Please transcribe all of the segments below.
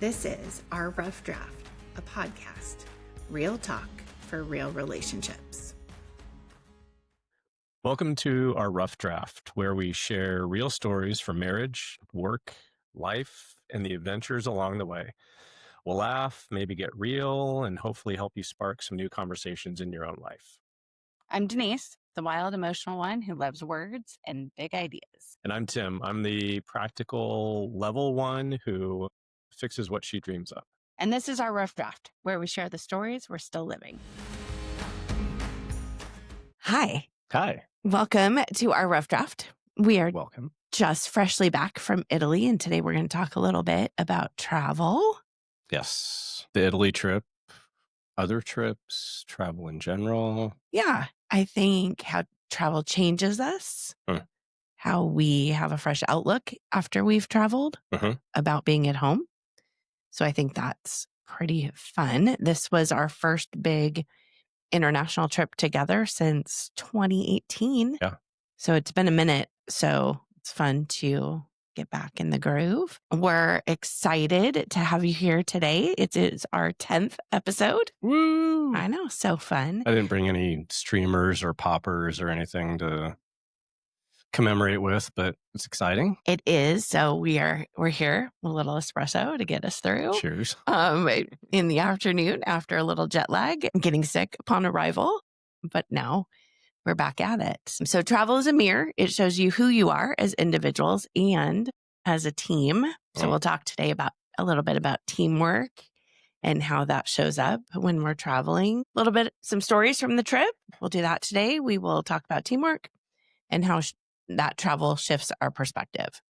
This is Our Rough Draft, a podcast, real talk for real relationships. Welcome to Our Rough Draft, where we share real stories from marriage, work, life, and the adventures along the way. We'll laugh, maybe get real, and hopefully help you spark some new conversations in your own life. I'm Denise, the wild, emotional one who loves words and big ideas. And I'm Tim. I'm the practical level one who fixes what she dreams of. And this is Our Rough Draft, where we share the stories we're still living. Hi. Hi. Welcome to Our Rough Draft. We are Welcome. just freshly back from Italy, and today we're going to talk a little bit about travel. Yes. The Italy trip, other trips, travel in general. Yeah, I think how travel changes us, how we have a fresh outlook after we've traveled about being at home. So I think that's pretty fun. This was our first big international trip together since 2018. Yeah. So it's been a minute. So it's fun to get back in the groove. We're excited to have you here today. It is our 10th episode. Woo! I know, so fun. I didn't bring any streamers or poppers or anything to commemorate with, but it's exciting. It is. So we're here, a little espresso to get us through. Cheers. In the afternoon after a little jet lag, getting sick upon arrival, but now we're back at it. So travel is a mirror. It shows you who you are as individuals and as a team. So we'll talk today about a little bit about teamwork and how that shows up when we're traveling. A little bit, some stories from the trip. We'll do that today. We will talk about teamwork and how that travel shifts our perspective.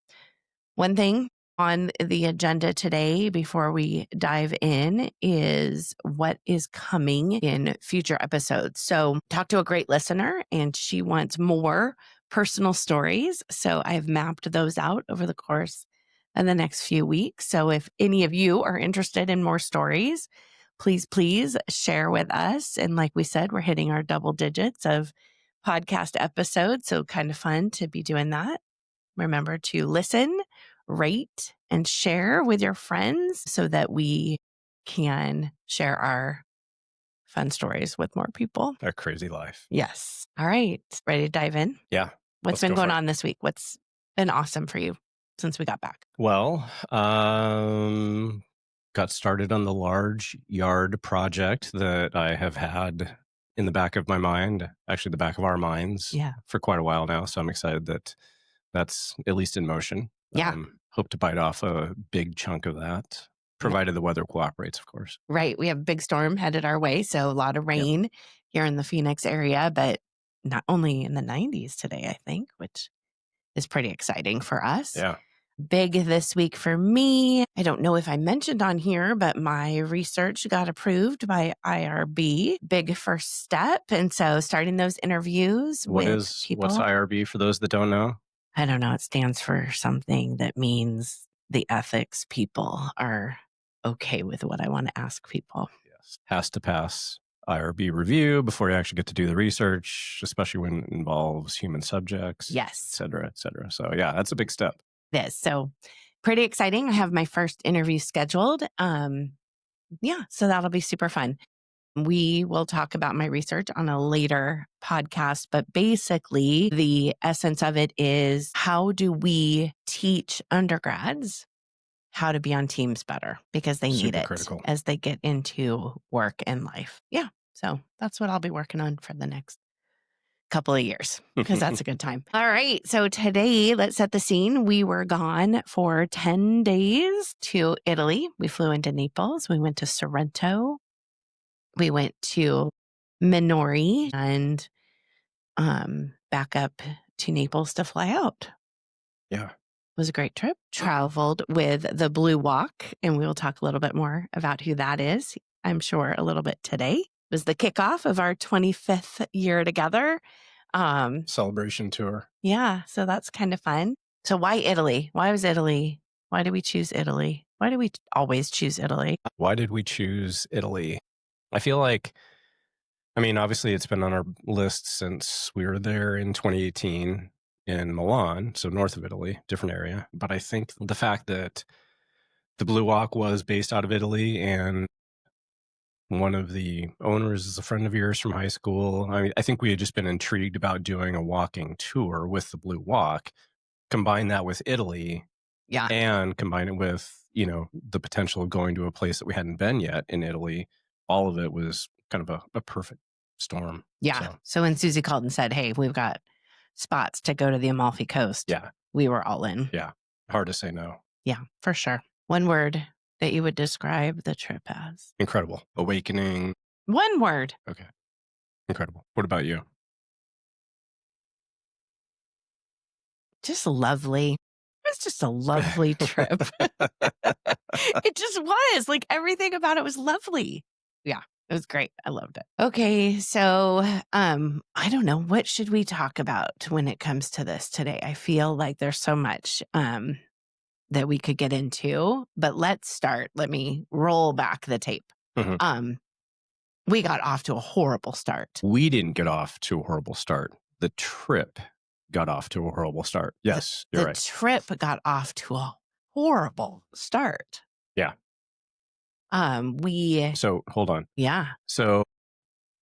One thing on the agenda today before we dive in is what is coming in future episodes. So talked to a great listener and she wants more personal stories. So I've mapped those out over the course of the next few weeks. So if any of you are interested in more stories, please share with us. And like we said, we're hitting our double digits of podcast episodes. So kind of fun to be doing that. Remember to listen, rate, and share with your friends so that we can share our fun stories with more people. Our crazy life. Yes. All right. Ready to dive in? Yeah. What's been going on this week? What's been awesome for you since we got back? Well, got started on the large yard project that I have had in the back of my mind, actually the back of our minds for quite a while now. So I'm excited that that's at least in motion. Yeah. Hope to bite off a big chunk of that, provided the weather cooperates, of course. Right. We have a big storm headed our way. So a lot of rain here in the Phoenix area, but not only in the 90s today, I think, which is pretty exciting for us. Yeah. Big this week for me. I don't know if I mentioned on here, but my research got approved by IRB. Big first step. And so starting those interviews with people. What's IRB for those that don't know? I don't know. It stands for something that means the ethics people are okay with what I want to ask people. Yes. Has to pass IRB review before you actually get to do the research, especially when it involves human subjects. Yes. Et cetera, et cetera. So yeah, that's a big step. This. So pretty exciting. I have my first interview scheduled. So that'll be super fun. We will talk about my research on a later podcast, but basically the essence of it is how do we teach undergrads how to be on teams better because they need it critical as they get into work and life. Yeah. So that's what I'll be working on for the next couple of years because that's a good time. All right. So today, let's set the scene. We were gone for 10 days to Italy. We flew into Naples. We went to Sorrento. We went to Minori and back up to Naples to fly out. Yeah. It was a great trip. Traveled with the Blue Walk, and we will talk a little bit more about who that is, I'm sure, a little bit today. It was the kickoff of our 25th year together. Celebration tour. Yeah, so that's kind of fun. So why Italy? Why was Italy? Why did we choose Italy? Why do we always choose Italy? Why did we choose Italy? I feel like, obviously it's been on our list since we were there in 2018 in Milan, so north of Italy, different area. But I think the fact that The Blue Walk was based out of Italy, and one of the owners is a friend of yours from high school. I mean, I think we had just been intrigued about doing a walking tour with the Blue Walk, combine that with Italy, Yeah. and combine it with, the potential of going to a place that we hadn't been yet in Italy. All of it was kind of a perfect storm. Yeah. So when Susie called and said, hey, we've got spots to go to the Amalfi Coast, Yeah. we were all in. Yeah. Hard to say no. Yeah, for sure. One word that you would describe the trip as? Incredible. Awakening. One word. Okay. Incredible. What about you? Just lovely. It was just a lovely trip. It just was. Like, everything about it was lovely. Yeah, it was great. I loved it. Okay, so I don't know. What should we talk about when it comes to this today? I feel like there's so much that we could get into, but let's start. Let me roll back the tape. Mm-hmm. We got off to a horrible start. We didn't get off to a horrible start. The trip got off to a horrible start. Yes, you're right. The trip got off to a horrible start. Yeah. So hold on. Yeah. So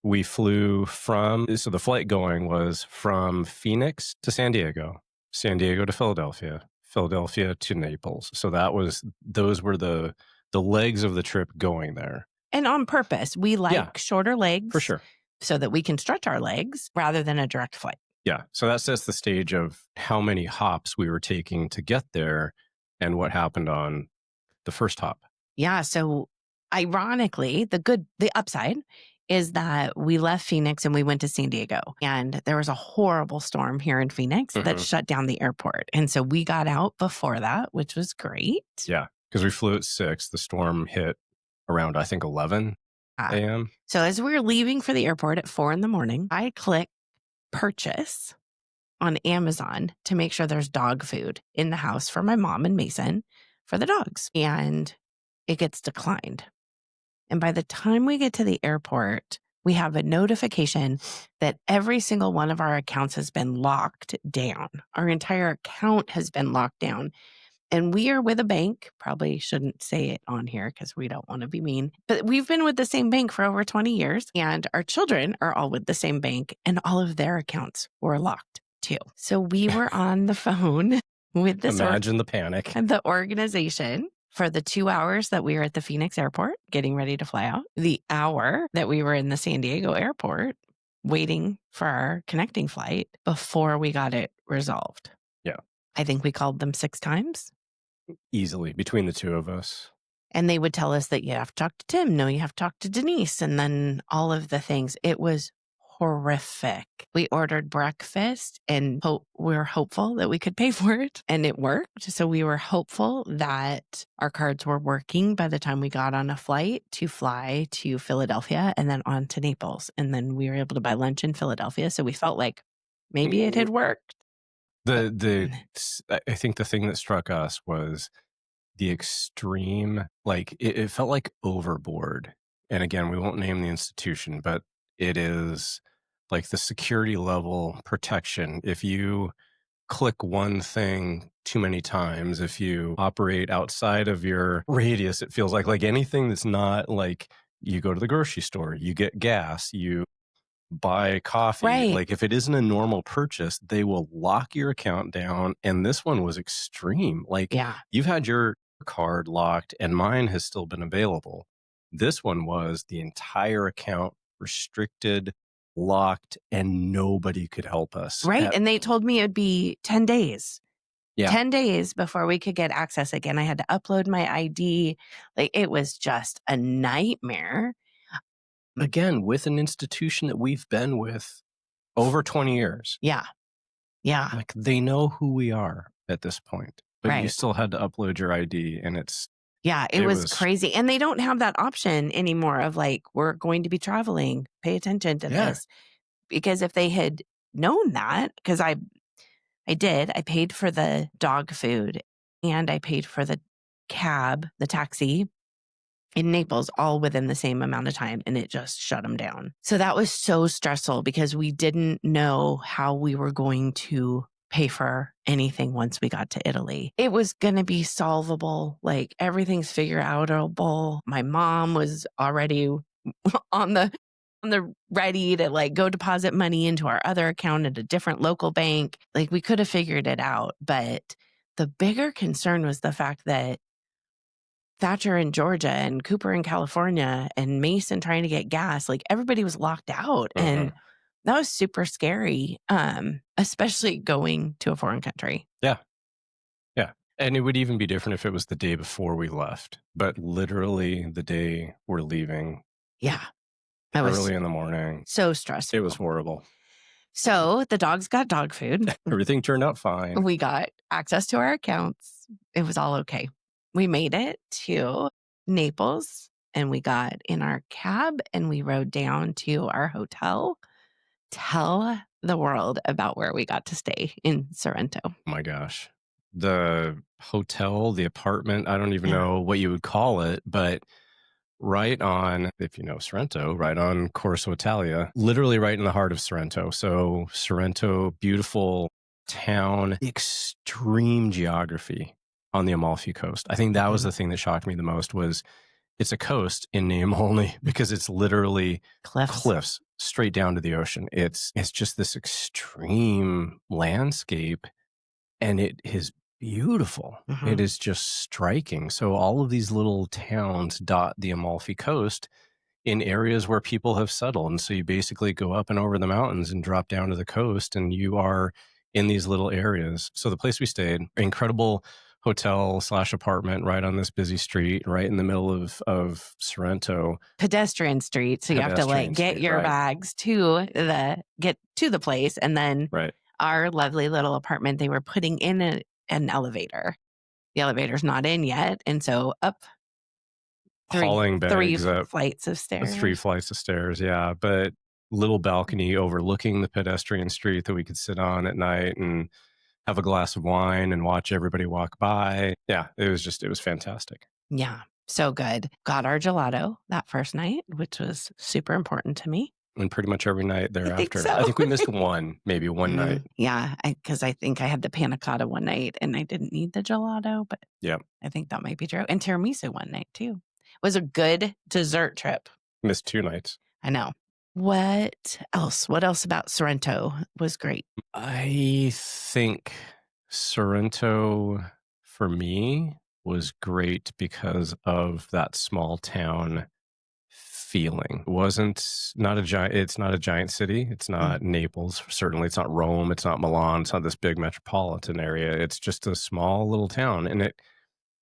we flew so the flight going was from Phoenix to San Diego to Philadelphia, Philadelphia to Naples. So those were the legs of the trip going there. And on purpose, we like shorter legs. For sure. So that we can stretch our legs rather than a direct flight. Yeah. So that sets the stage of how many hops we were taking to get there and what happened on the first hop. Yeah. So ironically, the upside is that we left Phoenix and we went to San Diego, and there was a horrible storm here in Phoenix that shut down the airport. And so we got out before that, which was great. Yeah. Because we flew at 6. The storm hit around, I think, 11 a.m. So as we were leaving for the airport at 4 a.m, I click purchase on Amazon to make sure there's dog food in the house for my mom and Mason for the dogs. And it gets declined. And by the time we get to the airport, we have a notification that every single one of our accounts has been locked down. Our entire account has been locked down. And we are with a bank. Probably shouldn't say it on here because we don't want to be mean. But we've been with the same bank for over 20 years. And our children are all with the same bank. And all of their accounts were locked too. So we were on the phone with this. Imagine the panic. And the organization for the 2 hours that we were at the Phoenix airport getting ready to fly out. The hour that we were in the San Diego airport waiting for our connecting flight before we got it resolved. Yeah. I think we called them 6 times. Easily between the two of us. And they would tell us that you have to talk to Tim. No, you have to talk to Denise. And then all of the things. It was horrific. We ordered breakfast and we were hopeful that we could pay for it. And it worked. So we were hopeful that our cards were working by the time we got on a flight to fly to Philadelphia and then on to Naples. And then we were able to buy lunch in Philadelphia. So we felt like maybe it had worked. I think the thing that struck us was the extreme, like it felt like overboard. And again, we won't name the institution, but it is like the security level protection. If you click one thing too many times, if you operate outside of your radius, it feels like anything that's not like you go to the grocery store, you get gas, you buy coffee. Right. Like if it isn't a normal purchase, they will lock your account down. And this one was extreme. Like you've had your card locked and mine has still been available. This one was the entire account restricted, locked, and nobody could help us. Right. And they told me it'd be 10 days. Yeah. 10 days before we could get access again. I had to upload my ID. Like it was just a nightmare. Again, with an institution that we've been with over 20 years. Yeah. Yeah. Like they know who we are at this point, but right. You still had to upload your ID and it's. Yeah, it was crazy. And they don't have that option anymore of like, we're going to be traveling, pay attention to this. Because if they had known that, because I paid for the dog food and I paid for the cab, the taxi in Naples, all within the same amount of time. And it just shut them down. So that was so stressful because we didn't know how we were going to pay for anything once we got to Italy. It was going to be solvable. Like everything's figure outable. My mom was already on the ready to like go deposit money into our other account at a different local bank. Like we could have figured it out. But the bigger concern was the fact that Thatcher in Georgia and Cooper in California and Mason trying to get gas, like everybody was locked out. And that was super scary, especially going to a foreign country. Yeah. Yeah. And it would even be different if it was the day before we left, but literally the day we're leaving. Yeah. That was early in the morning. So stressful. It was horrible. So the dogs got dog food. Everything turned out fine. We got access to our accounts. It was all okay. We made it to Naples and we got in our cab and we rode down to our hotel. Tell the world about where we got to stay in Sorrento. Oh my gosh. The hotel, the apartment, I don't even know what you would call it, but right on, if you know Sorrento, right on Corso Italia, literally right in the heart of Sorrento. So Sorrento, beautiful town, extreme geography on the Amalfi Coast. I think that was the thing that shocked me the most was it's a coast in name only because it's literally cliffs straight down to the ocean. It's just this extreme landscape and it is beautiful. It is just striking. So all of these little towns dot the Amalfi Coast in areas where people have settled. And so you basically go up and over the mountains and drop down to the coast and you are in these little areas. So the place we stayed, incredible hotel / apartment right on this busy street, right in the middle of Sorrento. Pedestrian street. So you have to like get your bags to the place. And then our lovely little apartment, they were putting in an elevator. The elevator's not in yet. And so up hauling bags up 3 flights of stairs. 3 flights of stairs, yeah. But little balcony overlooking the pedestrian street that we could sit on at night and have a glass of wine and watch everybody walk by. Yeah, it was fantastic. Yeah, so good. Got our gelato that first night, which was super important to me. And pretty much every night thereafter. I think we missed maybe one night. Yeah, because I think I had the panna cotta one night and I didn't need the gelato, but I think that might be true. And tiramisu one night too. It was a good dessert trip. Missed 2 nights. I know. What else? What else about Sorrento was great? I think Sorrento for me was great because of that small town feeling. It's not a giant city. It's not Naples. Certainly it's not Rome. It's not Milan. It's not this big metropolitan area. It's just a small little town. And it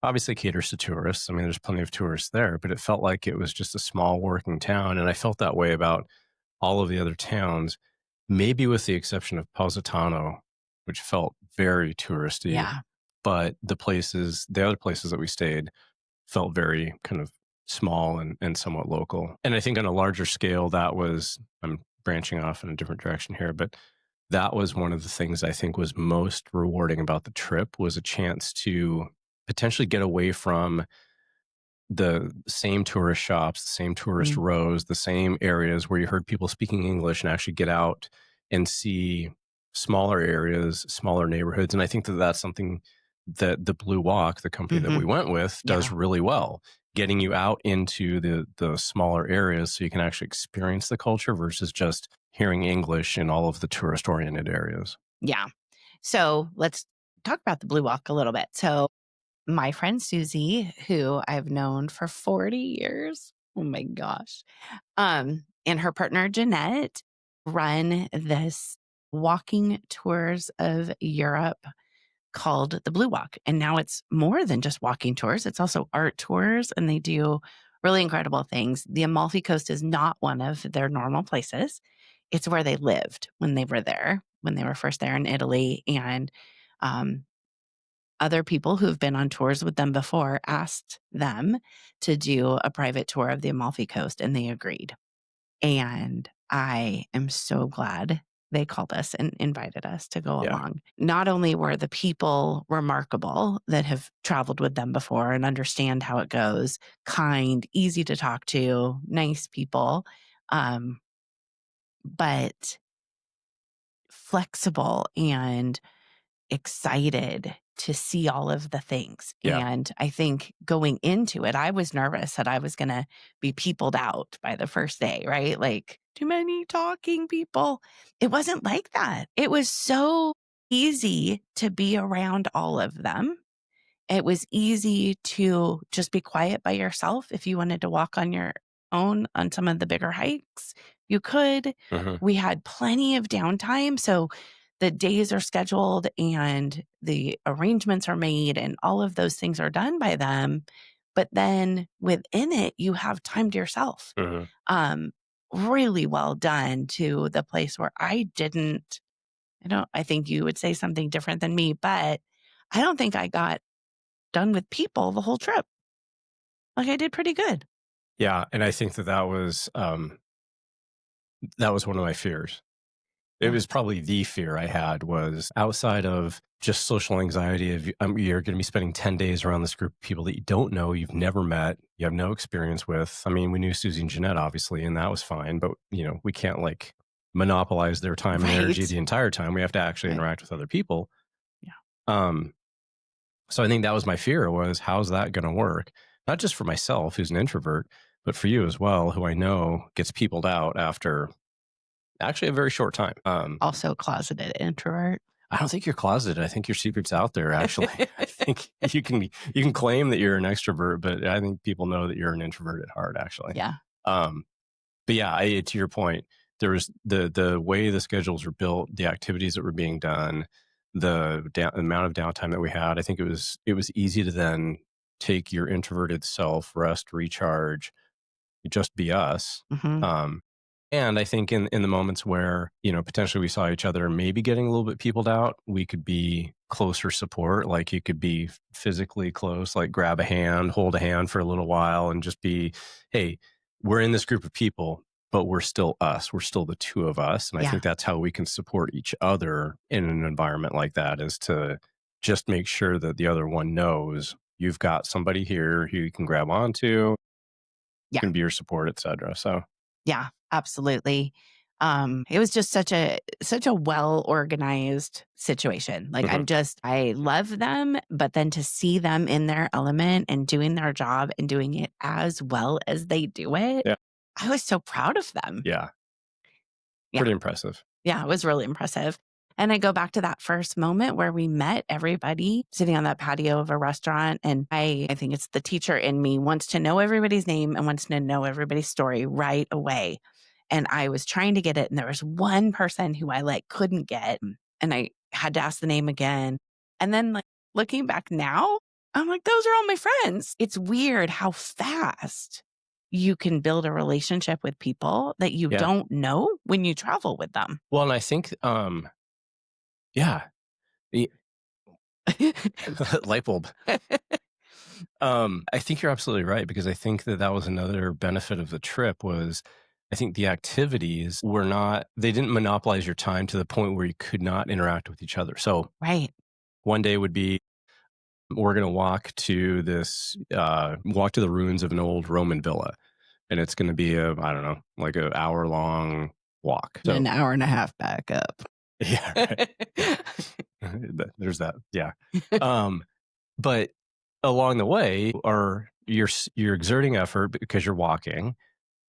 obviously caters to tourists. I mean, there's plenty of tourists there, but it felt like it was just a small working town. And I felt that way about all of the other towns, maybe with the exception of Positano, which felt very touristy. Yeah. But the other places that we stayed felt very kind of small and somewhat local. And I think on a larger scale, I'm branching off in a different direction here, but that was one of the things I think was most rewarding about the trip was a chance to potentially get away from the same tourist shops, the same tourist rows, the same areas where you heard people speaking English and actually get out and see smaller areas, smaller neighborhoods. And I think that that's something that the Blue Walk, the company that we went with, does really well, getting you out into the smaller areas so you can actually experience the culture versus just hearing English in all of the tourist-oriented areas. Yeah. So let's talk about the Blue Walk a little bit. So my friend Susie, who I've known for 40 years, oh my gosh, and her partner Jeanette run this walking tours of Europe called the Blue Walk. And now it's more than just walking tours. It's also art tours and they do really incredible things. The Amalfi Coast is not one of their normal places. It's where they lived when they were there, when they were first there in Italy. And other people who've been on tours with them before asked them to do a private tour of the Amalfi Coast and they agreed. And I am so glad they called us and invited us to go along. Not only were the people remarkable that have traveled with them before and understand how it goes, kind, easy to talk to, nice people, but flexible and excited to see all of the things. Yeah. And I think going into it, I was nervous that I was going to be peopled out by the first day, right? Like too many talking people. It wasn't like that. It was so easy to be around all of them. It was easy to just be quiet by yourself. If you wanted to walk on your own on some of the bigger hikes, you could. We had plenty of downtime. So the days are scheduled and the arrangements are made and all of those things are done by them. But then within it, you have time to yourself. Really well done to the place where I think you would say something different than me, but I don't think I got done with people the whole trip. Like I did pretty good. Yeah. And I think that was one of my fears. It was probably the fear I had was outside of just social anxiety of you're going to be spending 10 days around this group of people that you don't know, you've never met, you have no experience with. I mean, we knew Susie and Jeanette, obviously, and that was fine, but we can't like monopolize their time and energy the entire time. We have to actually interact with other people. Yeah. So I think that was my fear was how's that going to work? Not just for myself, who's an introvert, but for you as well, who I know gets peopled out after actually a very short time. Also closeted introvert. I don't think you're closeted. I think your secret's out there, actually. I think you can claim that you're an extrovert, but I think people know that you're an introvert at heart, actually. Yeah. But yeah, to your point, there was the way the schedules were built, the activities that were being done, the amount of downtime that we had. I think it was easy to then take your introverted self, rest, recharge, just be us. And I think in the moments where, potentially we saw each other maybe getting a little bit peopled out, we could be closer support. Like you could be physically close, like grab a hand, hold a hand for a little while and just be, hey, we're in this group of people, but we're still us. We're still the two of us. And I think that's how we can support each other in an environment like that is to just make sure that the other one knows you've got somebody here who you can grab onto, can be your support, et cetera. So. Yeah, absolutely. It was just such a well organized situation. Like I love them, but then to see them in their element and doing their job and doing it as well as they do it, I was so proud of them. Yeah. Pretty impressive. Yeah, it was really impressive. And I go back to that first moment where we met everybody sitting on that patio of a restaurant. And I think it's the teacher in me wants to know everybody's name and wants to know everybody's story right away. And I was trying to get it. And there was one person who I couldn't get. And I had to ask the name again. And then looking back now, I'm like, those are all my friends. It's weird how fast you can build a relationship with people that you don't know when you travel with them. Well, and I think, light bulb. I think you're absolutely right, because I think that was another benefit of the trip was I think the activities they didn't monopolize your time to the point where you could not interact with each other. So one day would be, we're going to walk to the ruins of an old Roman villa. And it's going to be like an hour long walk. So, an hour and a half back up. Yeah. Right. Yeah. There's that. Yeah. But along the way you're exerting effort because you're walking,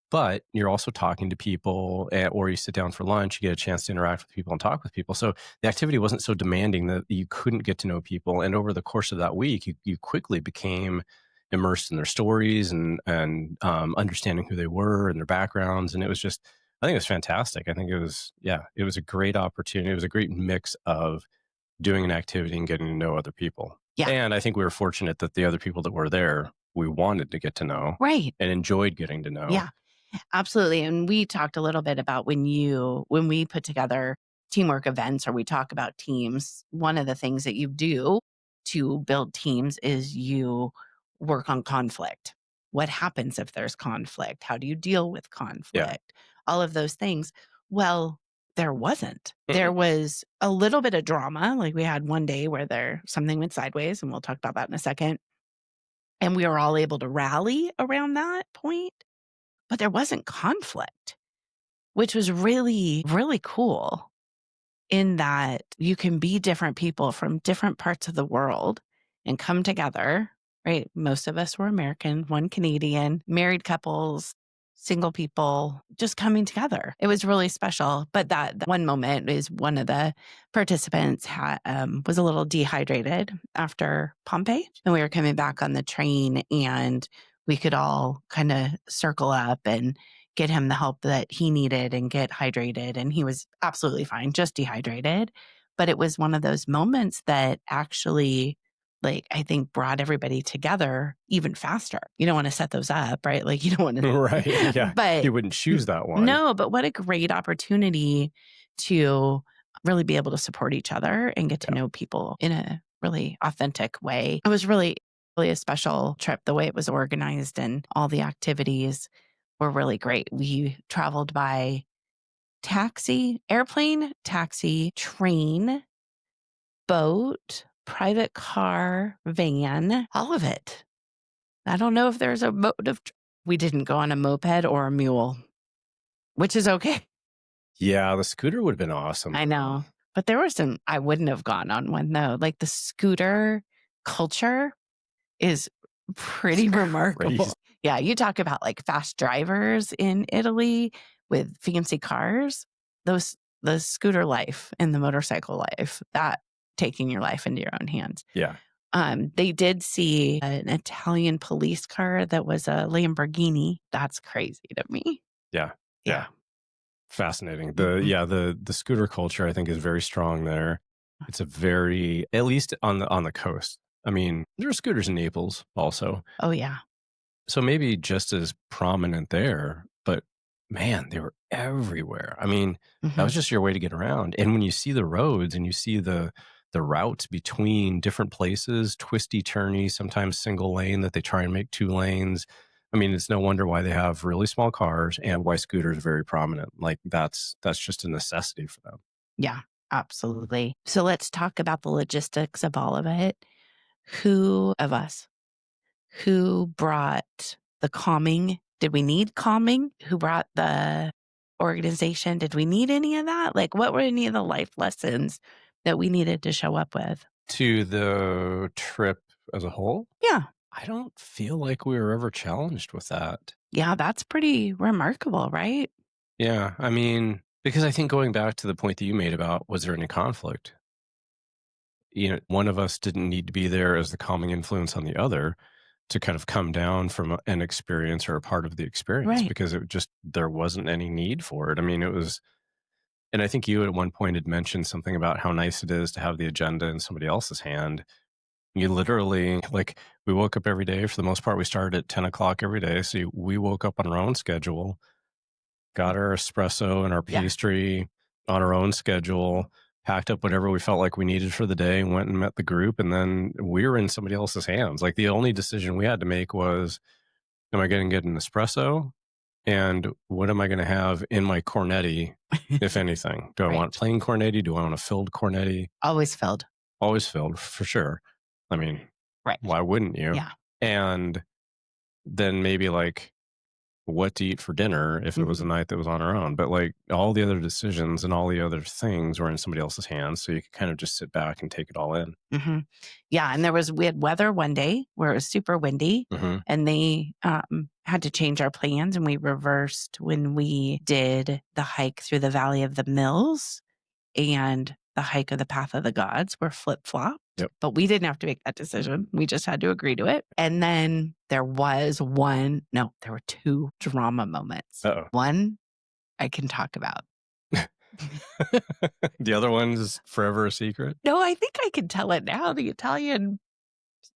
but you're also talking to people, or you sit down for lunch, you get a chance to interact with people and talk with people. So the activity wasn't so demanding that you couldn't get to know people. And over the course of that week, you quickly became immersed in their stories and understanding who they were and their backgrounds. And I think it was fantastic. I think it was a great opportunity. It was a great mix of doing an activity and getting to know other people. Yeah. And I think we were fortunate that the other people that were there, we wanted to get to know. Right. And enjoyed getting to know. Yeah, absolutely. And we talked a little bit about when we put together teamwork events or we talk about teams, one of the things that you do to build teams is you work on conflict. What happens if there's conflict? How do you deal with conflict? Yeah. All of those things. Well, there wasn't. There was a little bit of drama. Like we had one day where something went sideways, and we'll talk about that in a second. And we were all able to rally around that point, but there wasn't conflict, which was really, really cool. in that you can be different people from different parts of the world and come together, right? Most of us were American, one Canadian, married couples, single people, just coming together. It was really special. But that one moment is one of the participants was a little dehydrated after Pompeii. And we were coming back on the train and we could all kind of circle up and get him the help that he needed and get hydrated. And he was absolutely fine, just dehydrated. But it was one of those moments that actually, like, I think brought everybody together even faster. You don't want to set those up, right? Like, you don't want to. Right. Yeah. But You wouldn't choose that one. no, but what a great opportunity to really be able to support each other and get to know people in a really authentic way. It was really a special trip, the way it was organized and all the activities were really great. We traveled by airplane, taxi, train, boat, private car, van, all of it. I don't know if there's a mode of. We didn't go on a moped or a mule, which is okay. Yeah, the scooter would have been awesome. I know. But there were some, I wouldn't have gone on one though. Like the scooter culture is pretty remarkable. Crazy. Yeah, you talk about like fast drivers in Italy with fancy cars. The scooter life and the motorcycle life, that taking your life into your own hands. Yeah. They did see an Italian police car that was a Lamborghini. That's crazy to me. Yeah. Fascinating. The scooter culture, I think, is very strong there. It's a very, at least on the coast. I mean, there are scooters in Naples also. Oh yeah. So maybe just as prominent there, but man, they were everywhere. I mean, that was just your way to get around. And when you see the roads and you see the routes between different places, twisty, turny, sometimes single lane that they try and make 2 lanes. I mean, it's no wonder why they have really small cars and why scooters are very prominent. Like that's just a necessity for them. Yeah, absolutely. So let's talk about the logistics of all of it. Who of us? Who brought the calming? Did we need calming? Who brought the organization? Did we need any of that? Like, what were any of the life lessons that we needed to show up with? To the trip as a whole? Yeah. I don't feel like we were ever challenged with that. Yeah, that's pretty remarkable, right? Yeah. I mean, because I think going back to the point that you made about was there any conflict? You know, one of us didn't need to be there as the calming influence on the other to kind of come down from an experience or a part of the experience, Right. because there wasn't any need for it. I mean, it was, and I think you at one point had mentioned something about how nice it is to have the agenda in somebody else's hand. You literally, like, we woke up every day. For the most part, we started at 10 o'clock every day. So we woke up on our own schedule, got our espresso and our pastry on our own schedule, packed up whatever we felt like we needed for the day, went and met the group, and then we were in somebody else's hands. Like, the only decision we had to make was, am I going to get an espresso? And what am I going to have in my cornetti, if anything? Do I want plain cornetti? Do I want a filled cornetti? Always filled. Always filled, for sure. I mean, why wouldn't you? Yeah. And then maybe like what to eat for dinner if it was a night that was on our own. But like all the other decisions and all the other things were in somebody else's hands. So you could kind of just sit back and take it all in. Yeah. And we had weather one day where it was super windy and they had to change our plans, and we reversed when we did the hike through the Valley of the Mills and the hike of the Path of the Gods were flip-flopped. But we didn't have to make that decision. We just had to agree to it. And then there were 2 drama moments. One I can talk about. The other one's forever a secret? No, I think I can tell it now. The Italian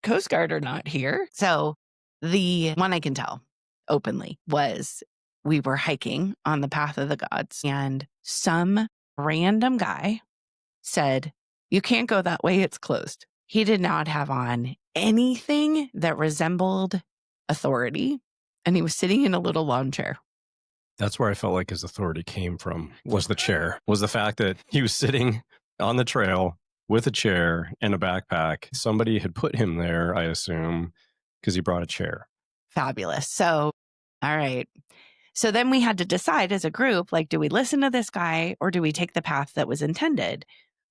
Coast Guard are not here. So the one I can tell openly was we were hiking on the Path of the Gods, and some random guy said, "You can't go that way, it's closed." He did not have on anything that resembled authority, and he was sitting in a little lawn chair. That's where I felt like his authority came from, was the chair, was the fact that he was sitting on the trail with a chair and a backpack. Somebody had put him there, I assume, because he brought a chair. Fabulous. So, all right. So then we had to decide as a group, like, do we listen to this guy or do we take the path that was intended?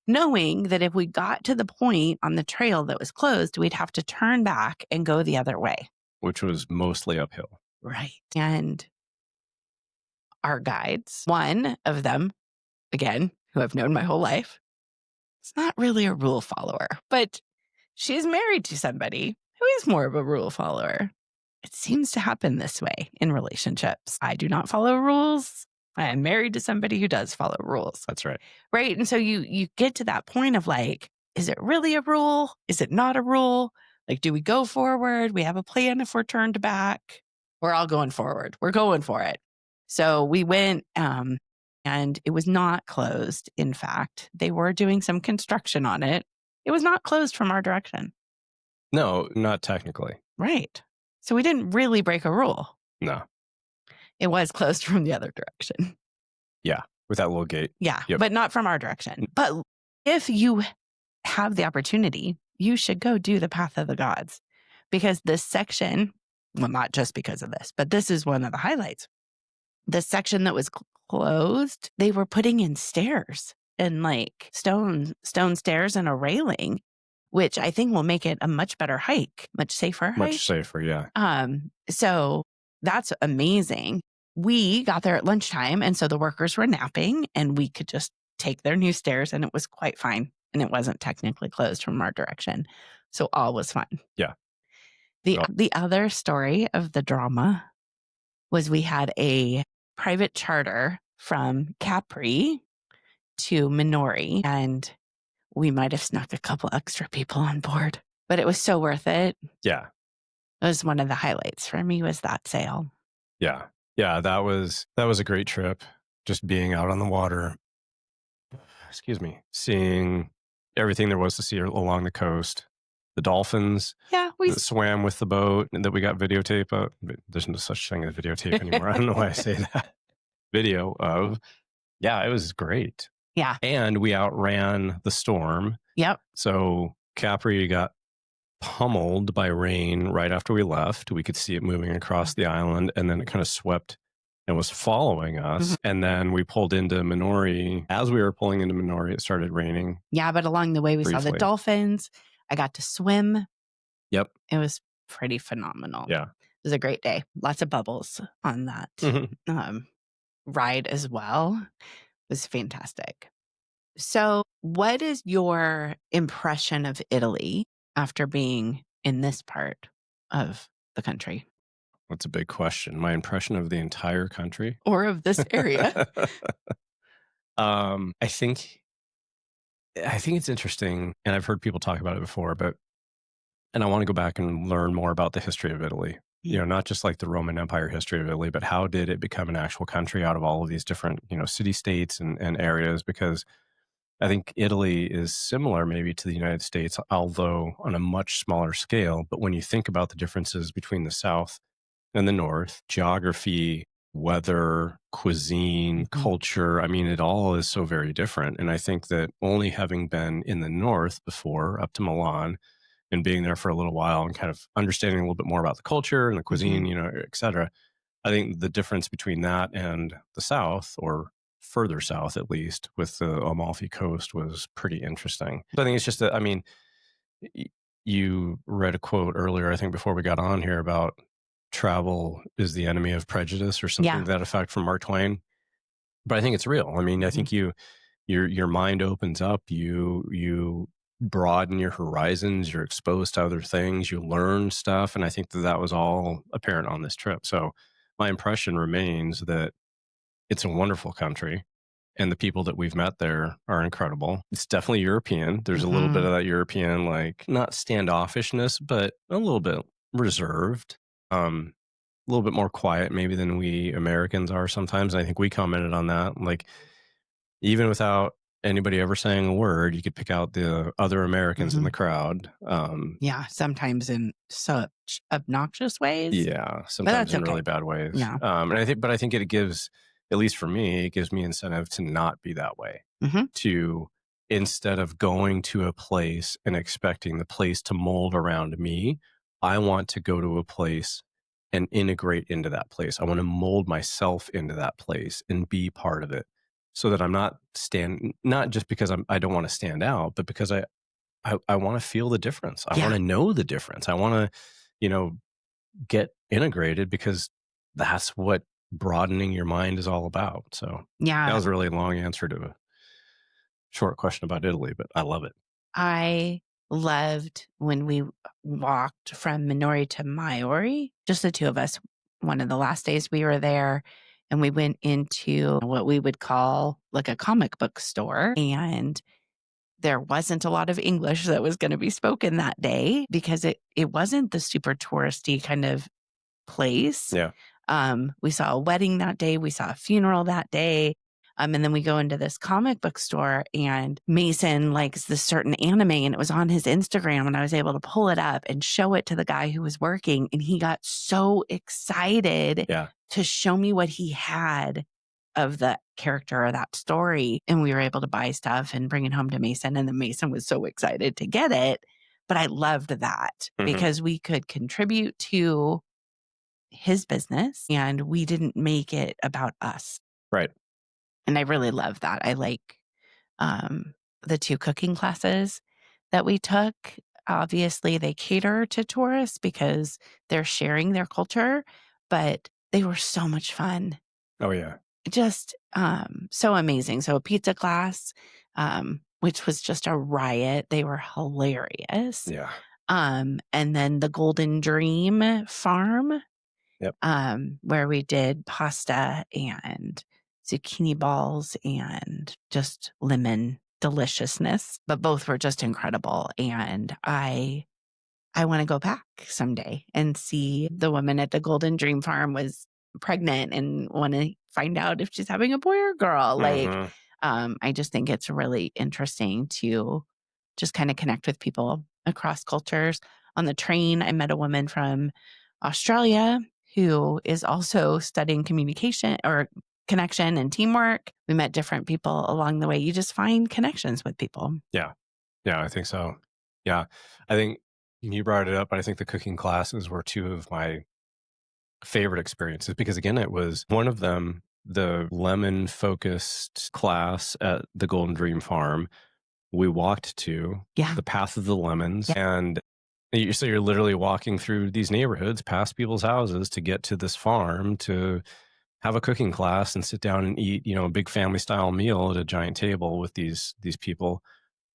Knowing that if we got to the point on the trail that was closed, we'd have to turn back and go the other way. Which was mostly uphill. Right. And our guides, one of them, again, who I've known my whole life, is not really a rule follower, but she's married to somebody who is more of a rule follower. It seems to happen this way in relationships. I do not follow rules. I am married to somebody who does follow rules. That's right. Right. And so you get to that point of like, is it really a rule? Is it not a rule? Like, do we go forward? We have a plan if we're turned back. We're all going forward. We're going for it. So we went, and it was not closed. In fact, they were doing some construction on it. It was not closed from our direction. No, not technically. Right. So we didn't really break a rule. No. It was closed from the other direction. Yeah. With that little gate. Yeah. Yep. But not from our direction. But if you have the opportunity, you should go do the path of the gods, because this section, well, not just because of this, but this is one of the highlights. The section that was closed, they were putting in stairs and like stone stairs and a railing, which I think will make it a much better hike, much safer hike. Much safer, yeah. So that's amazing. We got there at lunchtime, and so the workers were napping, and we could just take their new stairs, and it was quite fine. And it wasn't technically closed from our direction. So all was fine. Yeah. The other story of the drama was we had a private charter from Capri to Minori, and we might have snuck a couple extra people on board, but it was so worth it. Yeah. It was one of the highlights for me, was that sail. Yeah. Yeah. That was a great trip. Just being out on the water, seeing everything there was to see along the coast. The dolphins. Yeah. That swam with the boat and that we got videotape of. There's no such thing as videotape anymore. I don't know why I say that. Video of. Yeah, it was great. Yeah. And we outran the storm. Yep. So Capri got pummeled by rain right after we left. We could see it moving across the island, and then it kind of swept and was following us. Mm-hmm. And then we pulled into Minori. As we were pulling into Minori, it started raining. Yeah, but along the way, we saw the dolphins. I got to swim. Yep. It was pretty phenomenal. Yeah. It was a great day. Lots of bubbles on that ride as well. It was fantastic. So what is your impression of Italy after being in this part of the country? That's a big question. My impression of the entire country? Or of this area? I think it's interesting, and I've heard people talk about it before, and I want to go back and learn more about the history of Italy. You know, not just like the Roman Empire history of Italy, but how did it become an actual country out of all of these different, city-states and areas? Because I think Italy is similar maybe to the United States, although on a much smaller scale. But when you think about the differences between the South and the North, geography, weather, cuisine, culture, I mean, it all is so very different. And I think that only having been in the North before, up to Milan, and being there for a little while and kind of understanding a little bit more about the culture and the cuisine, et cetera, I think the difference between that and the South, or further south at least, with the Amalfi Coast, was pretty interesting. So I think it's just that, I mean, you read a quote earlier, I think before we got on here, about travel is the enemy of prejudice or something to that effect, from Mark Twain. But I think it's real. I mean, I think your mind opens up, you broaden your horizons, you're exposed to other things, you learn stuff. And I think that was all apparent on this trip. So my impression remains that it's a wonderful country, and the people that we've met there are incredible. It's definitely European. There's a little bit of that European, like, not standoffishness, but a little bit reserved, a little bit more quiet maybe than we Americans are sometimes. And I think we commented on that. Like, even without anybody ever saying a word, you could pick out the other Americans in the crowd. Yeah, sometimes in such obnoxious ways. Yeah, sometimes in really bad ways. Yeah. And I think it gives, at least for me, it gives me incentive to not be that way. To, instead of going to a place and expecting the place to mold around me, I want to go to a place and integrate into that place. I want to mold myself into that place and be part of it, so that I'm not just because I don't want to stand out, but because I want to feel the difference. I Yeah. want to know the difference. I want to, get integrated, because that's what broadening your mind is all about. So Yeah. that was a really long answer to a short question about Italy, but I love it. I loved when we walked from Minori to Maori, just the two of us. One of the last days we were there, and we went into what we would call like a comic book store. And there wasn't a lot of English that was going to be spoken that day, because it wasn't the super touristy kind of place. Yeah. We saw a wedding that day. We saw a funeral that day. And then we go into this comic book store, and Mason likes this certain anime, and it was on his Instagram, and I was able to pull it up and show it to the guy who was working. And he got so excited to show me what he had of the character of that story. And we were able to buy stuff and bring it home to Mason. And then Mason was so excited to get it. But I loved that because we could contribute to his business, and we didn't make it about us. Right. And I really love that. I like the 2 cooking classes that we took. Obviously, they cater to tourists because they're sharing their culture, but they were so much fun. Oh, yeah. Just so amazing. So a pizza class, which was just a riot. They were hilarious. Yeah. And then the Golden Dream Farm, where we did pasta and zucchini balls and just lemon deliciousness. But both were just incredible. And I want to go back someday and see the woman at the Golden Dream Farm was pregnant and want to find out if she's having a boy or girl. Like, I just think it's really interesting to just kind of connect with people across cultures. On the train, I met a woman from Australia who is also studying communication or connection and teamwork. We met different people along the way. You just find connections with people. Yeah. Yeah, I think so. Yeah. I think you brought it up, but I think the cooking classes were 2 of my favorite experiences, because again, it was one of them, the lemon focused class at the Golden Dream Farm. We walked to the Path of the Lemons, and so you're literally walking through these neighborhoods past people's houses to get to this farm to have a cooking class and sit down and eat, a big family style meal at a giant table with these people.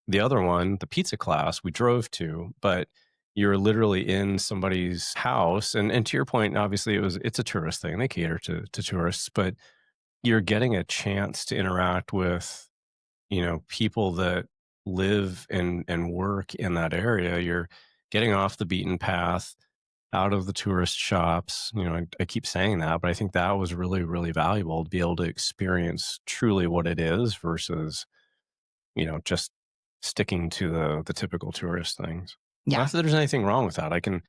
The other one, the pizza class, we drove to, but you're literally in somebody's house. And to your point, obviously it's a tourist thing. They cater to tourists, but you're getting a chance to interact with, people that live and work in that area. You're getting off the beaten path, out of the tourist shops. I keep saying that, but I think that was really, really valuable to be able to experience truly what it is versus, just sticking to the typical tourist things. Yeah. Not that there's anything wrong with that. I can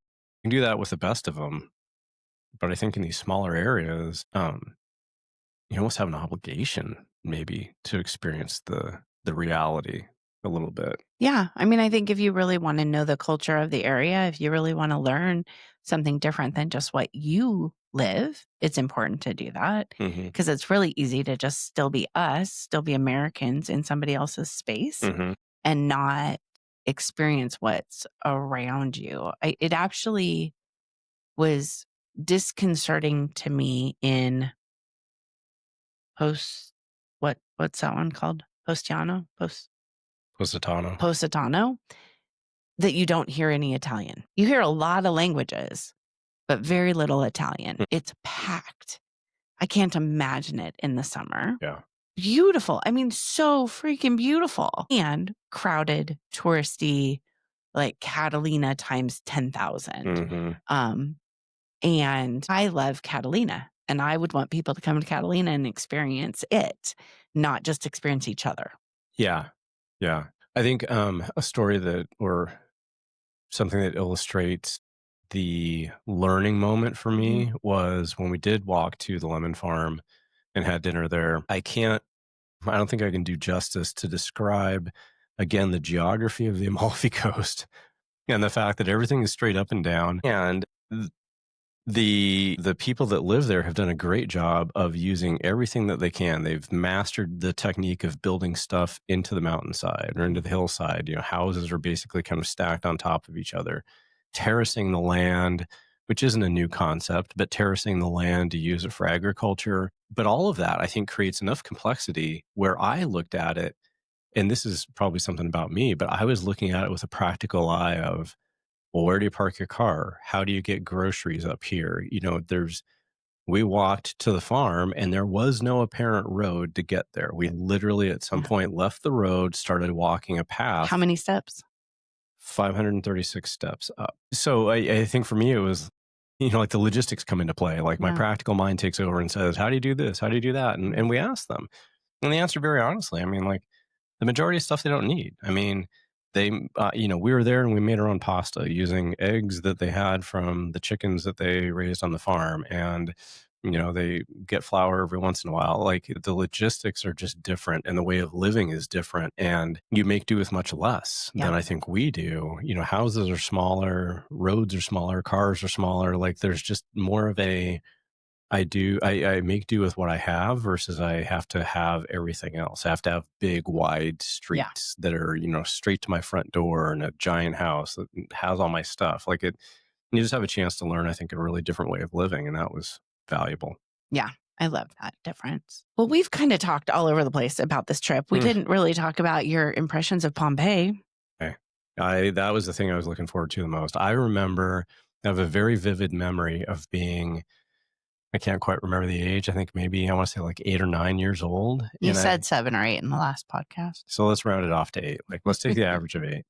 do that with the best of them. But I think in these smaller areas, you almost have an obligation maybe to experience the reality a little bit. Yeah. I mean, I think if you really want to know the culture of the area, if you really want to learn something different than just what you live, it's important to do that, because it's really easy to just still be us, still be Americans in somebody else's space and not experience what's around you. It actually was disconcerting to me in what's that one called? Positano that you don't hear any Italian. You hear a lot of languages, but very little Italian. It's packed. I can't imagine it in the summer. Yeah. Beautiful. I mean, so freaking beautiful. And crowded, touristy, like Catalina times 10,000. And I love Catalina. And I would want people to come to Catalina and experience it, not just experience each other. Yeah. Yeah. I think a story or something that illustrates the learning moment for me was when we did walk to the lemon farm and had dinner there. I don't think I can do justice to describe, again, the geography of the Amalfi Coast and the fact that everything is straight up and down. And The people that live there have done a great job of using everything that they can. They've mastered the technique of building stuff into the mountainside or into the hillside. Houses are basically kind of stacked on top of each other. Terracing the land, which isn't a new concept, but terracing the land to use it for agriculture. But all of that, I think, creates enough complexity where I looked at it, and this is probably something about me, but I was looking at it with a practical eye of, well, where do you park your car? How do you get groceries up here? We walked to the farm and there was no apparent road to get there. We literally at some point left the road, started walking a path. How many steps? 536 steps up. So I think for me, it was, like the logistics come into play. Like my practical mind takes over and says, how do you do this? How do you do that? And we asked them. And they answered very honestly. I mean, like the majority of stuff they don't need. I mean, we were there and we made our own pasta using eggs that they had from the chickens that they raised on the farm. And, they get flour every once in a while. Like the logistics are just different and the way of living is different. And you make do with much less than I think we do. Houses are smaller, roads are smaller, cars are smaller. Like there's just more of I make do with what I have versus I have to have everything else. I have to have big, wide streets that are, straight to my front door and a giant house that has all my stuff. Like you just have a chance to learn, I think, a really different way of living. And that was valuable. Yeah. I love that difference. Well, we've kind of talked all over the place about this trip. We didn't really talk about your impressions of Pompeii. Okay. That was the thing I was looking forward to the most. I have a very vivid memory of being, I can't quite remember the age. I think maybe I want to say like 8 or 9 years old. You said 7 or 8 in the last podcast. So let's round it off to 8. Like let's take the average of 8.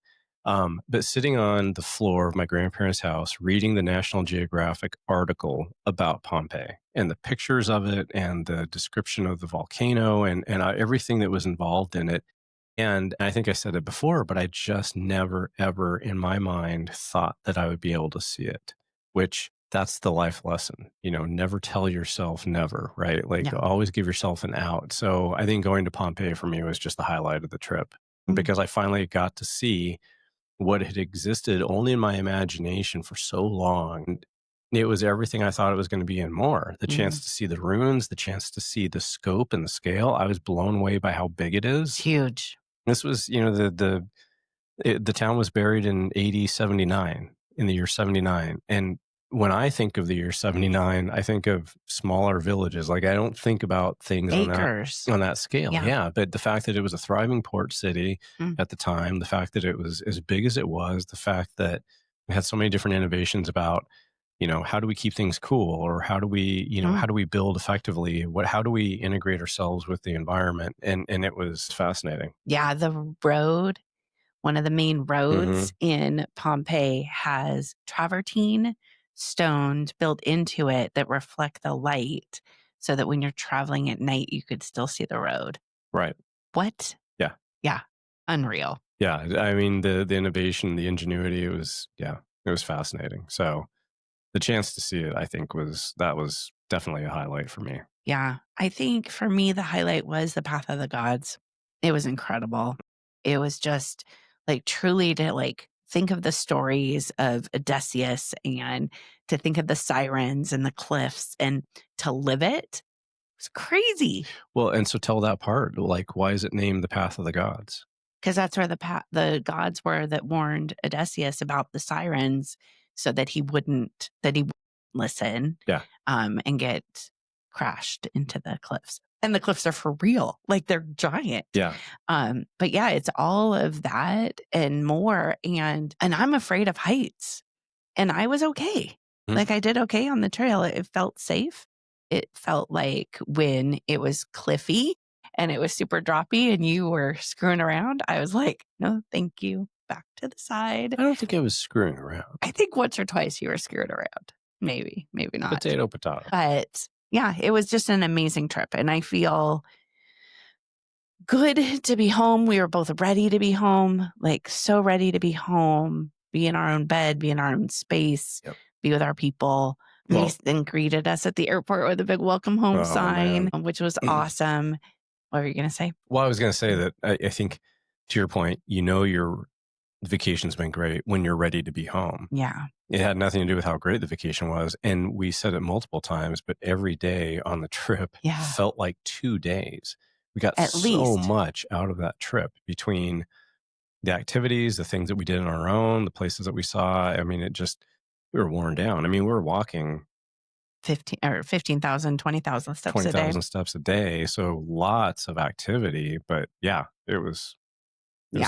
But sitting on the floor of my grandparents' house, reading the National Geographic article about Pompeii and the pictures of it and the description of the volcano and everything that was involved in it. And I think I said it before, but I just never, ever in my mind thought that I would be able to see it, which that's the life lesson, never tell yourself never, right? Like always give yourself an out. So I think going to Pompeii for me was just the highlight of the trip because I finally got to see what had existed only in my imagination for so long. It was everything I thought it was going to be and more. The chance to see the ruins, the chance to see the scope and the scale. I was blown away by how big it is. It's huge. This was, the town was buried in AD 79, in the year 79. And when I think of the year 79, I think of smaller villages. Like I don't think about things on that scale. Yeah. But the fact that it was a thriving port city at the time, the fact that it was as big as it was, the fact that it had so many different innovations about, how do we keep things cool, or how do we, how do we build effectively? How do we integrate ourselves with the environment? And it was fascinating. Yeah. The road, one of the main roads in Pompeii has travertine stones built into it that reflect the light so that when you're traveling at night, you could still see the road. Right. What? Yeah. Yeah. Unreal. Yeah. I mean, the innovation, the ingenuity, it was fascinating. So the chance to see it, I think was definitely a highlight for me. Yeah. I think for me, the highlight was the Path of the Gods. It was incredible. It was just like truly to think of the stories of Odysseus and to think of the sirens and the cliffs and to live it. It's crazy. Well, and so tell that part, like, why is it named the Path of the Gods? Because that's where the gods were that warned Odysseus about the sirens so that he wouldn't listen and get crashed into the cliffs. And the cliffs are for real. Like they're giant. Yeah. But yeah, it's all of that and more. And I'm afraid of heights. And I was okay. Like I did okay on the trail. It felt safe. It felt like when it was cliffy and it was super droppy and you were screwing around, I was like, no, thank you. Back to the side. I don't think I was screwing around. I think once or twice you were screwed around. Maybe not. Potato. But yeah, it was just an amazing trip. And I feel good to be home. We were both ready to be home, like so ready to be home, be in our own bed, be in our own space, be with our people. They then greeted us at the airport with a big welcome home sign, which was awesome. What were you going to say? Well, I was going to say that I think, to your point, you're the vacation's been great when you're ready to be home. Yeah. It had nothing to do with how great the vacation was. And we said it multiple times, but every day on the trip felt like 2 days. We got At so least. much out of that trip between the activities, the things that we did on our own, the places that we saw. I mean, we were worn down. I mean, we were walking 15,000, 20,000 steps 20,000 a day. steps a day. So lots of activity, but yeah, it was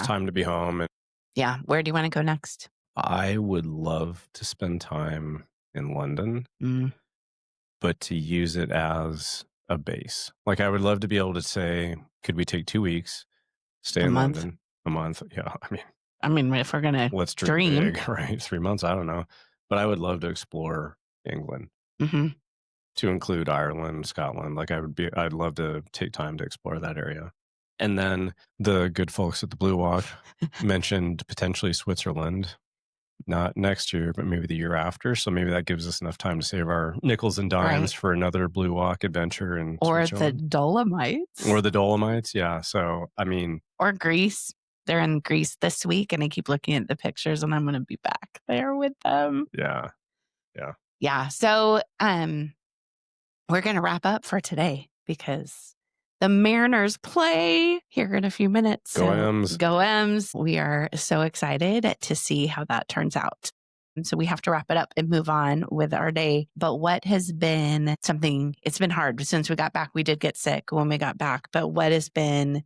time to be home. And yeah. Where do you want to go next? I would love to spend time in London, but to use it as a base. Like I would love to be able to say, could we take 2 weeks, stay in London, a month? Yeah. I mean, if we're going to let's dream big, right? 3 months. I don't know, but I would love to explore England. To include Ireland, Scotland. Like I'd love to take time to explore that area. And then the good folks at the Blue Walk mentioned potentially Switzerland, not next year, but maybe the year after. So maybe that gives us enough time to save our nickels and dimes for another Blue Walk adventure in Switzerland. The Dolomites. Or the Dolomites, yeah. So, I mean. Or Greece. They're in Greece this week, and I keep looking at the pictures, and I'm going to be back there with them. Yeah. Yeah. Yeah. So, we're going to wrap up for today because the Mariners play here in a few minutes. Go M's. Go M's. We are so excited to see how that turns out. And so we have to wrap it up and move on with our day. But what has been something, it's been hard since we got back. We did get sick when we got back, but what has been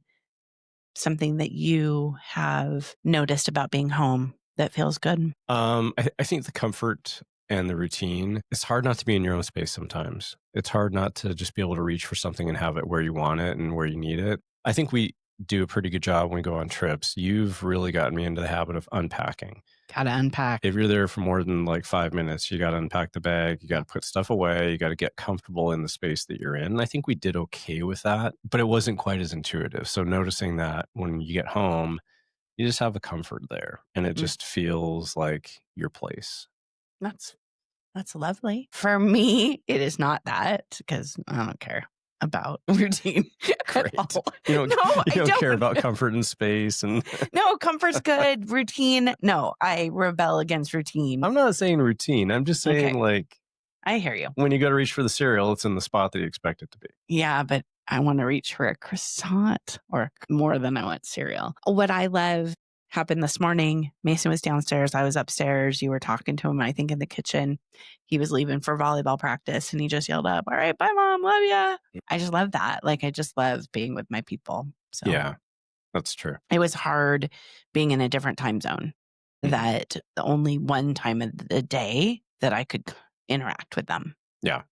something that you have noticed about being home that feels good? I think the comfort and the routine. It's hard not to be in your own space sometimes. It's hard not to just be able to reach for something and have it where you want it and where you need it. I think we do a pretty good job when we go on trips. You've really gotten me into the habit of unpacking. Got to unpack. If you're there for more than like 5 minutes, you got to unpack the bag. You got to put stuff away. You got to get comfortable in the space that you're in. And I think we did okay with that, but it wasn't quite as intuitive. So noticing that when you get home, you just have a comfort there and it just feels like your place. That's lovely. For me, it is not that because I don't care about routine. Great. You don't care about comfort and space and no, comfort's good. Routine. No, I rebel against routine. I'm not saying routine. I'm just saying like I hear you. When you go to reach for the cereal, it's in the spot that you expect it to be. Yeah, but I want to reach for a croissant or more than I want cereal. What I love happened this morning. Mason was downstairs. I was upstairs. You were talking to him, I think, in the kitchen. He was leaving for volleyball practice and he just yelled up, "All right, bye, Mom. Love ya." I just love that. Like, I just love being with my people. So yeah, that's true. It was hard being in a different time zone. That the only one time of the day that I could interact with them. Yeah.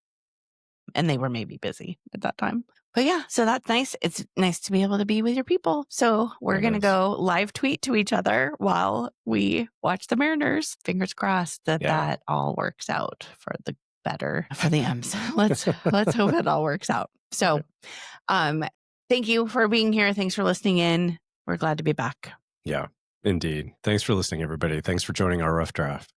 And they were maybe busy at that time. But yeah, so that's nice. It's nice to be able to be with your people. So we're going to go live tweet to each other while we watch the Mariners. Fingers crossed that all works out for the better for the M's. Let's hope it all works out. So thank you for being here. Thanks for listening in. We're glad to be back. Yeah, indeed. Thanks for listening, everybody. Thanks for joining our rough draft.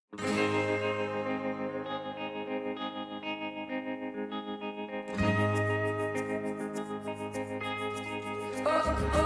Oh, oh.